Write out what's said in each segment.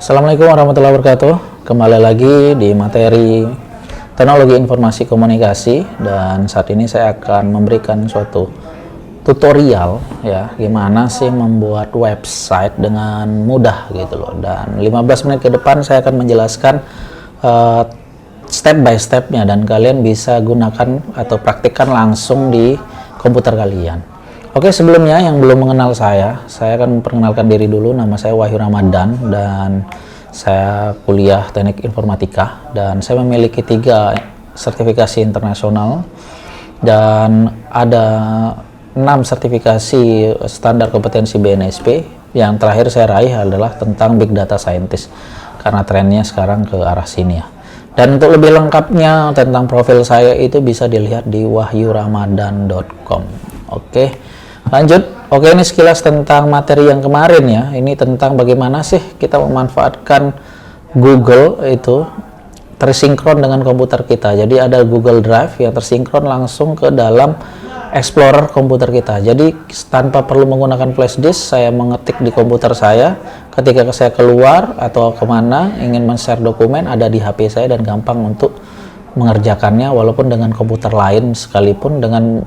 Assalamualaikum warahmatullahi wabarakatuh. Kembali lagi di materi teknologi informasi komunikasi, dan saat ini saya akan memberikan suatu tutorial ya, gimana sih membuat website dengan mudah gitu loh. Dan 15 menit ke depan saya akan menjelaskan step by stepnya, dan kalian bisa gunakan atau praktikkan langsung di komputer kalian. Oke, sebelumnya yang belum mengenal saya akan memperkenalkan diri dulu. Nama saya Wahyu Ramadan dan saya kuliah teknik informatika, dan saya memiliki 3 sertifikasi internasional dan ada 6 sertifikasi standar kompetensi BNSP. Yang terakhir saya raih adalah tentang Big Data Scientist, karena trennya sekarang ke arah sini ya. Dan untuk lebih lengkapnya tentang profil saya itu bisa dilihat di wahyuramadan.com. Oke, lanjut. Oke, ini sekilas tentang materi yang kemarin ya. Ini tentang bagaimana sih kita memanfaatkan Google itu tersinkron dengan komputer kita. Jadi ada Google Drive yang tersinkron langsung ke dalam Explorer komputer kita. Jadi tanpa perlu menggunakan flash disk, saya mengetik di komputer saya. Ketika saya keluar atau kemana ingin men-share dokumen, ada di HP saya dan gampang untuk mengerjakannya, walaupun dengan komputer lain sekalipun, dengan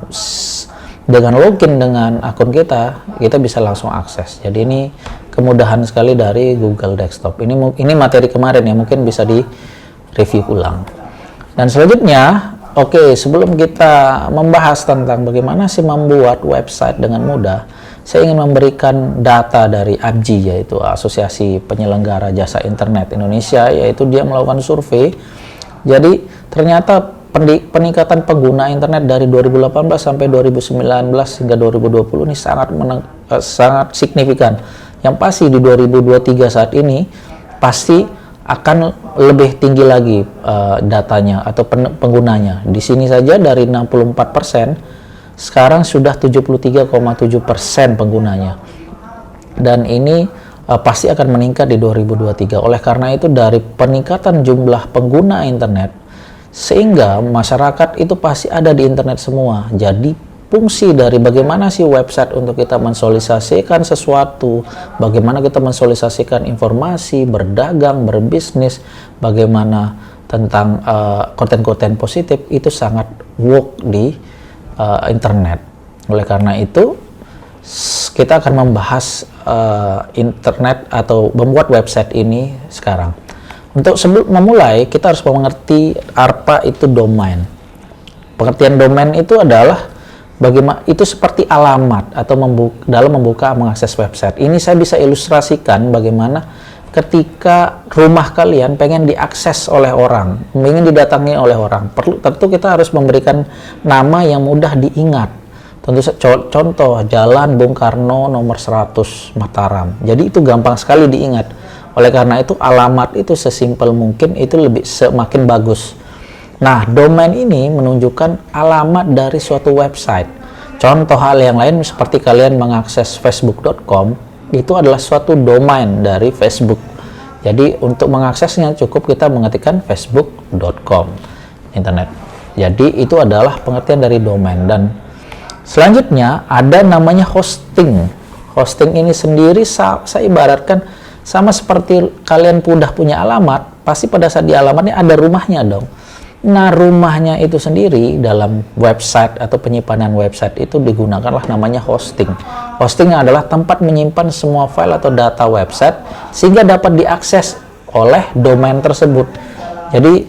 login dengan akun kita bisa langsung akses. Jadi ini kemudahan sekali dari Google Desktop. Ini materi kemarin ya, mungkin bisa di review ulang. Dan selanjutnya, oke, sebelum kita membahas tentang bagaimana sih membuat website dengan mudah, saya ingin memberikan data dari APJI, yaitu Asosiasi Penyelenggara Jasa Internet Indonesia, yaitu dia melakukan survei. Jadi ternyata peningkatan pengguna internet dari 2018 sampai 2019 hingga 2020 ini sangat signifikan. Yang pasti di 2023 saat ini pasti akan lebih tinggi lagi datanya atau penggunanya. Di sini saja dari 64%, sekarang sudah 73,7% penggunanya. Dan ini pasti akan meningkat di 2023. Oleh karena itu, dari peningkatan jumlah pengguna internet, sehingga masyarakat itu pasti ada di internet semua. Jadi fungsi dari bagaimana sih website untuk kita mensosialisasikan sesuatu, bagaimana kita mensosialisasikan informasi, berdagang, berbisnis, bagaimana tentang konten-konten positif, itu sangat work di internet. Oleh karena itu kita akan membahas internet atau membuat website ini sekarang. Untuk sebelum memulai, kita harus mengerti apa itu domain. Pengertian domain itu adalah bagaimana itu seperti alamat atau dalam membuka mengakses website. Ini saya bisa ilustrasikan bagaimana ketika rumah kalian pengen diakses oleh orang, ingin didatangi oleh orang, tentu kita harus memberikan nama yang mudah diingat. Tentu contoh Jalan Bung Karno nomor 100 Mataram. Jadi itu gampang sekali diingat. Oleh karena itu alamat itu sesimpel mungkin, itu semakin bagus. Nah, domain ini menunjukkan alamat dari suatu website. Contoh hal yang lain seperti kalian mengakses facebook.com, itu adalah suatu domain dari Facebook. Jadi untuk mengaksesnya cukup kita mengetikkan facebook.com internet. Jadi itu adalah pengertian dari domain. Dan selanjutnya ada namanya hosting. Hosting ini sendiri saya ibaratkan sama seperti kalian udah punya alamat, pasti pada saat di alamatnya ada rumahnya dong. Nah, rumahnya itu sendiri dalam website atau penyimpanan website itu digunakanlah namanya hosting. Hosting adalah tempat menyimpan semua file atau data website sehingga dapat diakses oleh domain tersebut. Jadi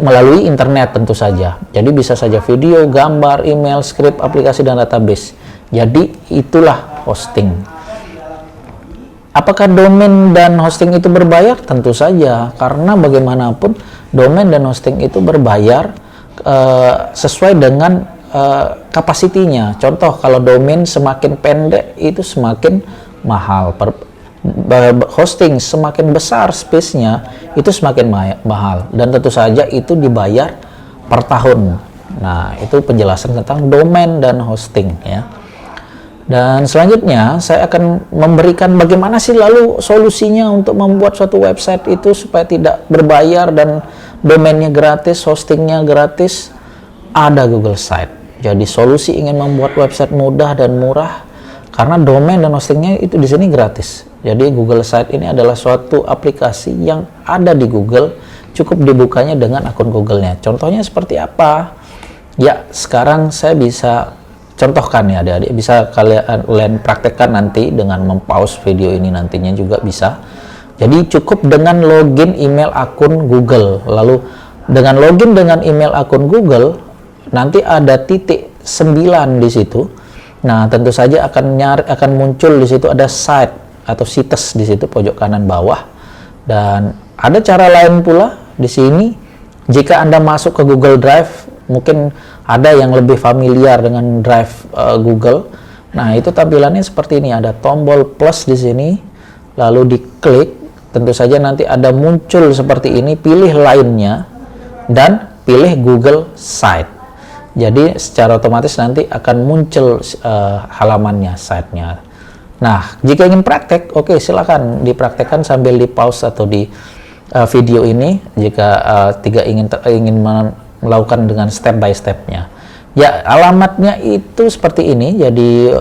melalui internet tentu saja. Jadi bisa saja video, gambar, email, script, aplikasi, dan database. Jadi itulah hosting. Apakah domain dan hosting itu berbayar? Tentu saja, karena bagaimanapun domain dan hosting itu berbayar sesuai dengan kapasitinya. Contoh, kalau domain semakin pendek itu semakin mahal. Hosting semakin besar space-nya itu semakin mahal, dan tentu saja itu dibayar per tahun. Nah, itu penjelasan tentang domain dan hosting ya. Dan selanjutnya saya akan memberikan bagaimana sih lalu solusinya untuk membuat suatu website itu supaya tidak berbayar dan domainnya gratis, hostingnya gratis. Ada Google Site. Jadi solusi ingin membuat website mudah dan murah karena domain dan hostingnya itu di sini gratis. Jadi Google Site ini adalah suatu aplikasi yang ada di Google, cukup dibukanya dengan akun Google-nya. Contohnya seperti apa? Ya, sekarang saya bisa contohkan ya adik-adik, bisa kalian praktekkan nanti dengan mempause video ini nantinya juga bisa. Jadi cukup dengan login email akun Google, lalu dengan login dengan email akun Google, nanti ada titik 9 di situ. Nah, tentu saja akan muncul di situ ada site atau sites di situ pojok kanan bawah. Dan ada cara lain pula di sini. Jika Anda masuk ke Google Drive, mungkin ada yang lebih familiar dengan Drive Google. Nah, itu tampilannya seperti ini, ada tombol plus di sini, lalu diklik, tentu saja nanti ada muncul seperti ini, pilih lainnya, dan pilih Google Site. Jadi secara otomatis nanti akan muncul halamannya, site-nya. Nah, jika ingin praktek, oke, silakan dipraktekkan sambil di pause atau di video ini jika ingin melakukan dengan step by step-nya. Ya, alamatnya itu seperti ini. Jadi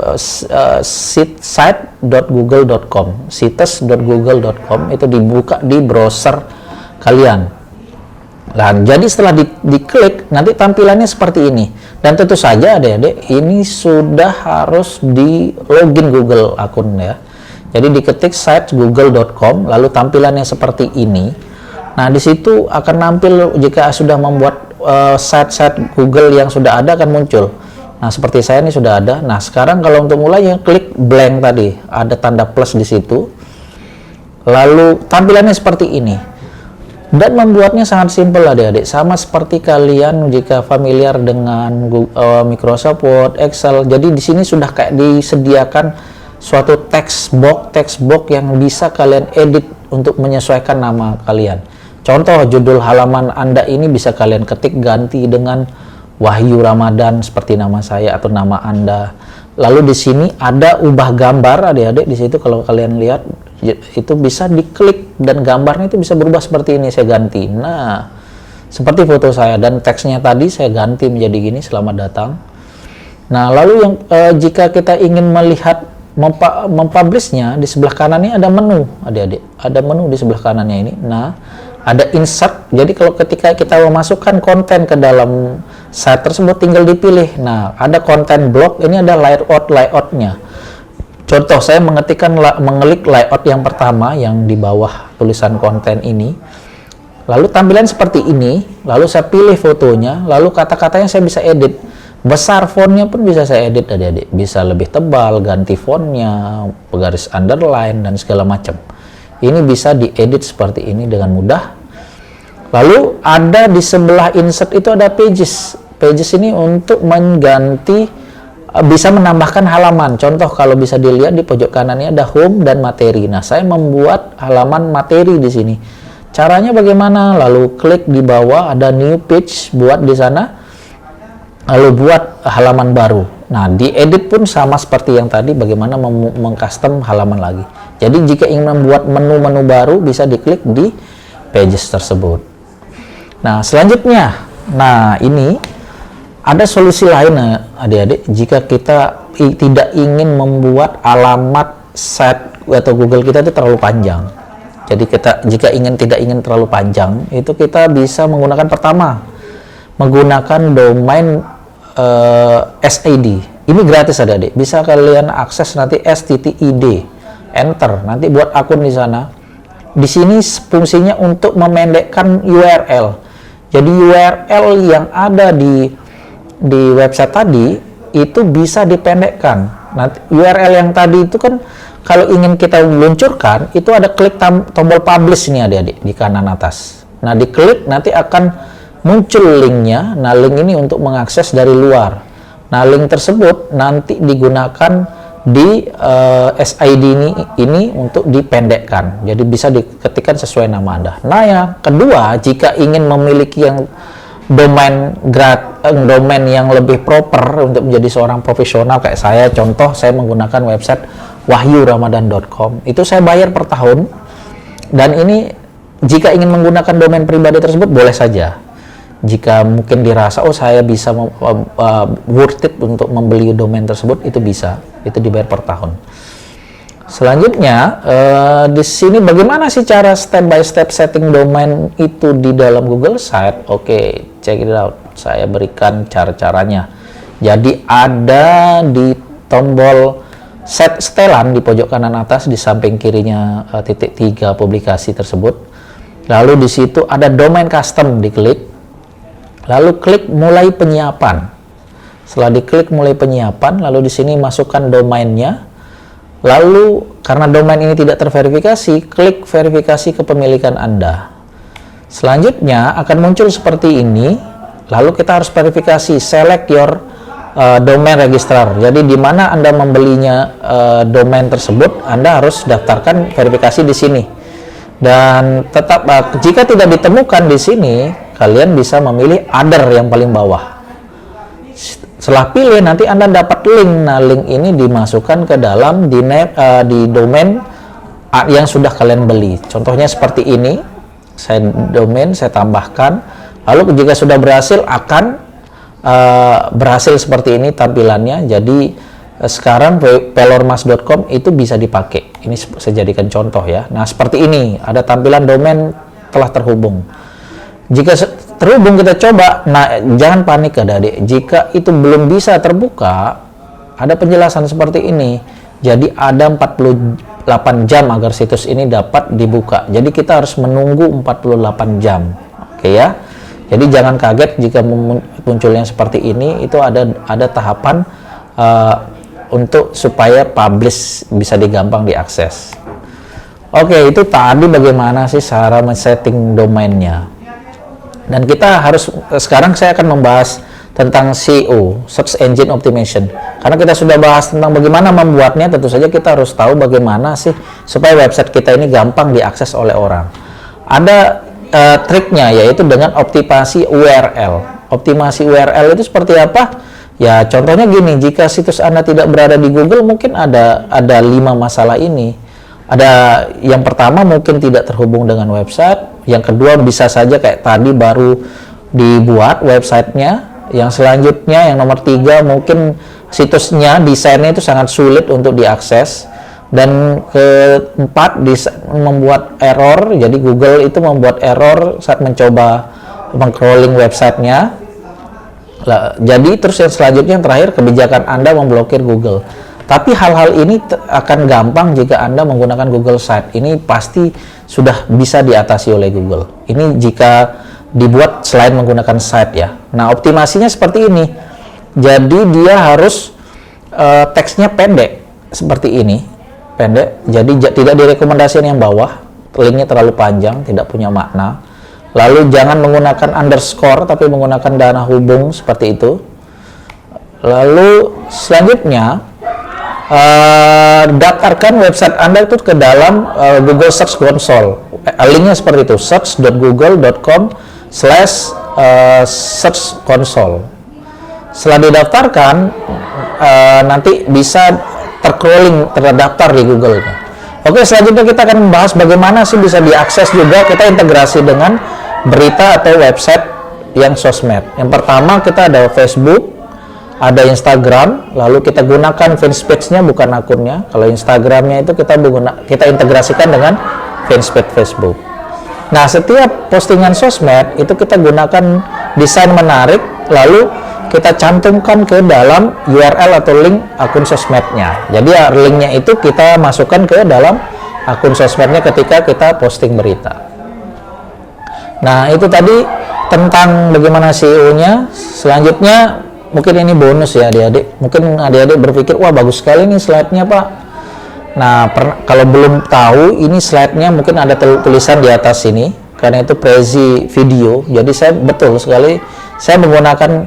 site.google.com, sites.google.com itu dibuka di browser kalian. Nah, jadi setelah diklik nanti tampilannya seperti ini. Dan tentu saja adik-adik ini sudah harus di login Google akun ya. Jadi diketik sites.google.com lalu tampilannya seperti ini. Nah, di situ akan nampil jika sudah membuat site-site Google yang sudah ada akan muncul. Nah, seperti saya ini sudah ada. Nah, sekarang kalau untuk mulai klik blank tadi, ada tanda plus di situ. Lalu tampilannya seperti ini. Dan membuatnya sangat simpel adik-adik, sama seperti kalian jika familiar dengan Microsoft Word, Excel. Jadi di sini sudah kayak disediakan suatu text box yang bisa kalian edit untuk menyesuaikan nama kalian. Contoh judul halaman Anda ini bisa kalian ketik ganti dengan Wahyu Ramadan seperti nama saya atau nama Anda. Lalu di sini ada ubah gambar adik-adik, di situ kalau kalian lihat itu bisa diklik dan gambarnya itu bisa berubah seperti ini, saya ganti. Nah, seperti foto saya dan teksnya tadi saya ganti menjadi gini, selamat datang. Nah, lalu jika kita ingin melihat mempublishnya, di sebelah kanannya ada menu adik-adik, ada menu di sebelah kanannya ini. Nah, ada insert, jadi kalau ketika kita memasukkan konten ke dalam site tersebut tinggal dipilih. Nah, ada konten blog, ini ada layoutnya. Contoh, saya mengelik layout yang pertama yang di bawah tulisan konten ini. Lalu tampilan seperti ini, lalu saya pilih fotonya, lalu kata-katanya saya bisa edit. Besar fontnya pun bisa saya edit adik-adik. Bisa lebih tebal, ganti fontnya, garis underline, dan segala macam. Ini bisa diedit seperti ini dengan mudah. Lalu ada di sebelah insert itu ada pages. Pages ini untuk mengganti, bisa menambahkan halaman. Contoh kalau bisa dilihat di pojok kanannya ada home dan materi. Nah, saya membuat halaman materi di sini. Caranya bagaimana? Lalu klik di bawah ada new page, buat di sana. Lalu buat halaman baru. Nah, diedit pun sama seperti yang tadi, bagaimana mengcustom halaman lagi. Jadi jika ingin membuat menu-menu baru bisa diklik di pages tersebut. Nah, selanjutnya, nah ini ada solusi lain adik-adik jika kita tidak ingin membuat alamat site atau Google kita itu terlalu panjang. Jadi jika tidak ingin terlalu panjang, itu kita bisa menggunakan menggunakan domain SID. Ini gratis adik-adik. Bisa kalian akses nanti s.id, enter, nanti buat akun di sana. Di sini fungsinya untuk memendekkan URL. Jadi URL yang ada di website tadi itu bisa dipendekkan. Nanti URL yang tadi itu kan kalau ingin kita luncurkan itu ada klik tombol publish ini adik-adik di kanan atas. Nah, diklik nanti akan muncul linknya. Nah, link ini untuk mengakses dari luar. Nah, link tersebut nanti digunakan di SID ini untuk dipendekkan. Jadi bisa diketikkan sesuai nama Anda. Nah, yang kedua, jika ingin memiliki yang domain yang lebih proper untuk menjadi seorang profesional kayak saya, contoh saya menggunakan website wahyuramadan.com, itu saya bayar per tahun. Dan ini jika ingin menggunakan domain pribadi tersebut boleh saja. Jika mungkin dirasa saya bisa worth it untuk membeli domain tersebut, itu bisa, itu dibayar per tahun. Selanjutnya, di sini bagaimana sih cara step by step setting domain itu di dalam Google Site? Oke, check it out. Saya berikan cara-caranya. Jadi ada di tombol set setelan di pojok kanan atas di samping kirinya titik 3 publikasi tersebut. Lalu di situ ada domain custom, diklik. Lalu klik mulai penyiapan. Setelah diklik mulai penyiapan, lalu di sini masukkan domainnya. Lalu karena domain ini tidak terverifikasi, klik verifikasi kepemilikan Anda. Selanjutnya akan muncul seperti ini. Lalu kita harus verifikasi, select your domain registrar. Jadi di mana Anda membelinya domain tersebut, Anda harus daftarkan verifikasi di sini. Dan tetap jika tidak ditemukan di sini, kalian bisa memilih other yang paling bawah. Setelah pilih, nanti Anda dapat link. Nah, link ini dimasukkan ke dalam di domain yang sudah kalian beli. Contohnya seperti ini. Saya domain, saya tambahkan. Lalu jika sudah berhasil, akan berhasil seperti ini tampilannya. Jadi sekarang pelormas.com itu bisa dipakai. Ini saya jadikan contoh ya. Nah, seperti ini. Ada tampilan domain telah terhubung. Jika terhubung kita coba, nah jangan panik adik-adik. Jika itu belum bisa terbuka, ada penjelasan seperti ini. Jadi ada 48 jam agar situs ini dapat dibuka. Jadi kita harus menunggu 48 jam. Oke ya. Jadi jangan kaget jika munculnya seperti ini. Itu ada tahapan untuk supaya publish bisa gampang diakses. Oke, itu tadi bagaimana sih cara men-setting domainnya. Dan kita harus, sekarang saya akan membahas tentang SEO, Search Engine Optimization. Karena kita sudah bahas tentang bagaimana membuatnya, tentu saja kita harus tahu bagaimana sih supaya website kita ini gampang diakses oleh orang. Ada triknya, yaitu dengan optimasi URL. Optimasi URL itu seperti apa? Ya, contohnya gini, jika situs Anda tidak berada di Google, mungkin ada 5 masalah ini. Ada yang pertama mungkin tidak terhubung dengan website, yang kedua bisa saja kayak tadi baru dibuat websitenya, yang selanjutnya yang nomor 3 mungkin situsnya, desainnya itu sangat sulit untuk diakses, dan keempat membuat error. Jadi Google itu membuat error saat mencoba meng-crawling websitenya. Jadi terus yang selanjutnya yang terakhir, kebijakan Anda memblokir Google. Tapi hal-hal ini akan gampang jika Anda menggunakan Google Site. Ini pasti sudah bisa diatasi oleh Google. Ini jika dibuat selain menggunakan site ya. Nah, optimasinya seperti ini. Jadi dia harus teksnya pendek seperti ini. Pendek. Jadi tidak direkomendasikan yang bawah. Linknya terlalu panjang, tidak punya makna. Lalu jangan menggunakan underscore, tapi menggunakan dana hubung seperti itu. Lalu selanjutnya, daftarkan website Anda itu ke dalam Google Search Console. Linknya seperti itu, search.google.com/search console. Setelah didaftarkan, nanti bisa terdaftar di Google. Oke, selanjutnya kita akan membahas bagaimana sih bisa diakses juga. Kita integrasi dengan berita atau website yang sosmed. Yang pertama kita ada Facebook, ada Instagram, lalu kita gunakan fanspage-nya bukan akunnya. Kalau Instagramnya itu kita integrasikan dengan fanspage Facebook. Nah, setiap postingan sosmed itu kita gunakan desain menarik, lalu kita cantumkan ke dalam URL atau link akun sosmednya. Jadi linknya itu kita masukkan ke dalam akun sosmednya ketika kita posting berita. Nah, itu tadi tentang bagaimana SEO-nya. Selanjutnya mungkin ini bonus ya adik-adik. Mungkin adik-adik berpikir, wah bagus sekali nih slide-nya Pak. Nah, kalau belum tahu, ini slide-nya mungkin ada tulisan di atas sini. Karena itu Prezi Video. Jadi saya betul sekali, saya menggunakan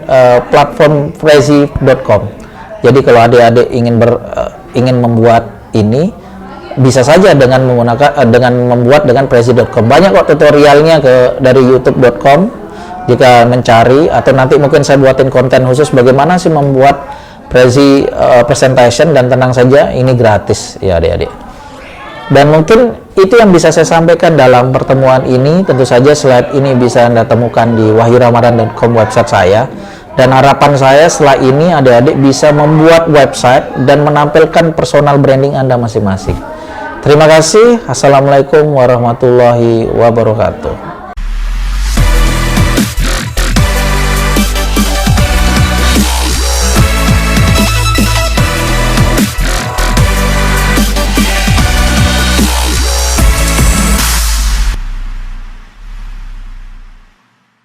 platform Prezi.com. Jadi kalau adik-adik ingin membuat ini, bisa saja dengan membuat dengan Prezi.com. Banyak kok tutorialnya dari youtube.com. Jika mencari, atau nanti mungkin saya buatin konten khusus bagaimana sih membuat Prezi presentation, dan tenang saja ini gratis ya adik-adik. Dan mungkin itu yang bisa saya sampaikan dalam pertemuan ini. Tentu saja slide ini bisa Anda temukan di wahyuramadan.com website saya. Dan harapan saya setelah ini adik-adik bisa membuat website dan menampilkan personal branding Anda masing-masing. Terima kasih. Assalamualaikum warahmatullahi wabarakatuh.